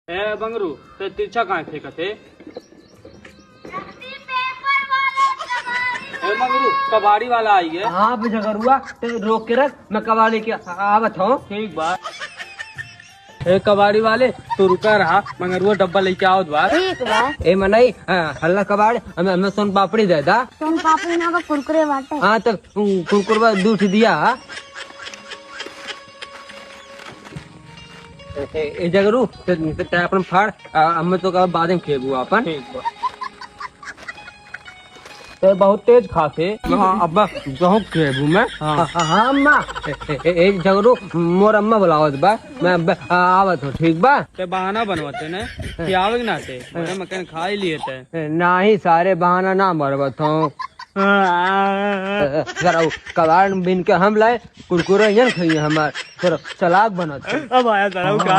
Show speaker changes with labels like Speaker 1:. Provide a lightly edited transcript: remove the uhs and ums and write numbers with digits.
Speaker 1: ए बंगरू ते तिरछा कहाँ फेंकते? ए मंगरू कबाड़ी वाला आई है।
Speaker 2: हाँ जगरुआ ते रोक के रख, मैं कबाड़ी के आवत हूँ।
Speaker 1: ठीक बात। ए कबाड़ी वाले तो रुका रहा, मंगरुआ डब्बा लेके आओ बार।
Speaker 3: ठीक बा।
Speaker 2: ए मनई हल्ला कबाड़ हमें सोन पापड़ी दे दा।
Speaker 3: सोन पापड़ी ना कुरकुरे बाटे।
Speaker 2: हाँ तब कुरकुरबा दूध दिया। ए जगरू ते अपन फाड़, हमें तो कब बाद में खेबू अपन।
Speaker 1: ठीक बा। ते बहुत तेज खाते।
Speaker 2: हाँ अब्बा बहुत खेबू मैं।
Speaker 1: हाँ।
Speaker 2: हाँ अम्मा ए जगरू मोर अम्मा बुलावत बा, मैं आवत हूँ। ठीक बा।
Speaker 1: ते बहाना बनवाते ने कि आवे ना थे, मैंने मकन खा ही लिए थे।
Speaker 2: ना ही सारे बहाना ना मरबत हूँ। जरा कबाड़ बिन के हम लाए कुरकुरे यन खाइए हमार, चलाक बनत।
Speaker 1: अब आया जरा क्या